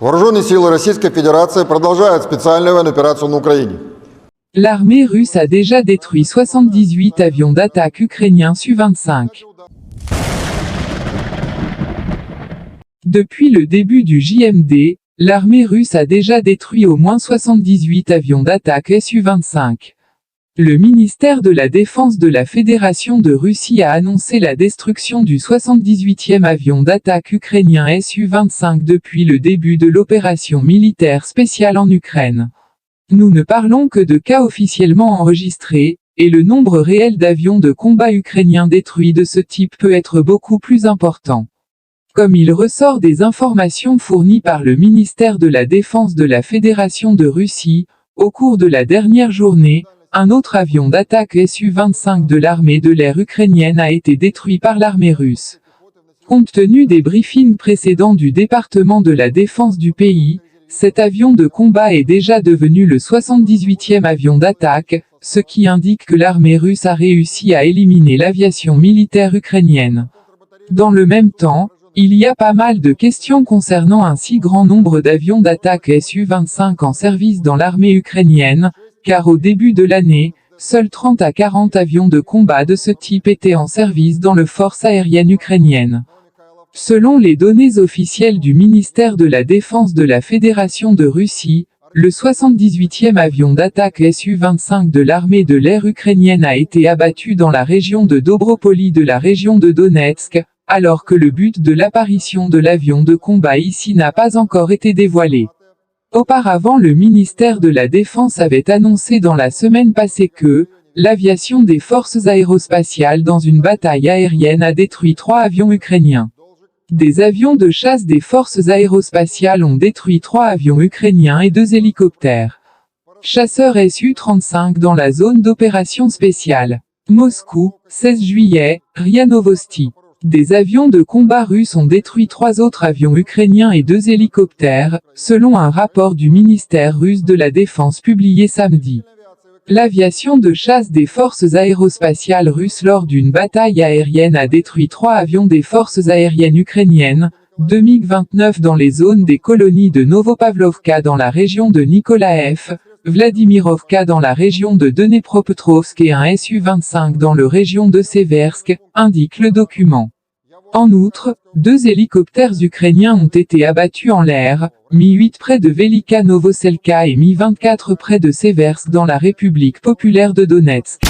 Вооруженные силы Российской Федерации продолжают специальную военную операцию на Украине. L'armée russe a déjà détruit 78 avions d'attaque ukrainiens Su-25. Depuis le début du JMD, l'armée russe a déjà détruit au moins 78 avions d'attaque Su-25. Le ministère de la Défense de la Fédération de Russie a annoncé la destruction du 78e avion d'attaque ukrainien Su-25 depuis le début de l'opération militaire spéciale en Ukraine. Nous ne parlons que de cas officiellement enregistrés, et le nombre réel d'avions de combat ukrainiens détruits de ce type peut être beaucoup plus important. Comme il ressort des informations fournies par le ministère de la Défense de la Fédération de Russie, au cours de la dernière journée, un autre avion d'attaque Su-25 de l'armée de l'air ukrainienne a été détruit par l'armée russe. Compte tenu des briefings précédents du département de la défense du pays, cet avion de combat est déjà devenu le 78e avion d'attaque, ce qui indique que l'armée russe a réussi à éliminer l'aviation militaire ukrainienne. Dans le même temps, il y a pas mal de questions concernant un si grand nombre d'avions d'attaque Su-25 en service dans l'armée ukrainienne, car au début de l'année, seuls 30 à 40 avions de combat de ce type étaient en service dans les forces aériennes ukrainiennes. Selon les données officielles du ministère de la Défense de la Fédération de Russie, le 78e avion d'attaque Su-25 de l'armée de l'air ukrainienne a été abattu dans la région de Dobropoli de la région de Donetsk, alors que le but de l'apparition de l'avion de combat ici n'a pas encore été dévoilé. Auparavant, le ministère de la Défense avait annoncé dans la semaine passée que l'aviation des forces aérospatiales dans une bataille aérienne a détruit 3 avions ukrainiens. Des avions de chasse des forces aérospatiales ont détruit 3 avions ukrainiens et 2 hélicoptères. Chasseurs Su-35 dans la zone d'opération spéciale. Moscou, 16 juillet, RIA Novosti. Des avions de combat russes ont détruit 3 autres avions ukrainiens et 2 hélicoptères, selon un rapport du ministère russe de la Défense publié samedi. L'aviation de chasse des forces aérospatiales russes lors d'une bataille aérienne a détruit 3 avions des forces aériennes ukrainiennes, 2 MiG-29 dans les zones des colonies de Novopavlovka dans la région de Nikolaev, Vladimirovka dans la région de Dnepropetrovsk et un Su-25 dans la région de Seversk, indique le document. En outre, 2 hélicoptères ukrainiens ont été abattus en l'air, Mi-8 près de Velika Novoselka et Mi-24 près de Seversk dans la République populaire de Donetsk.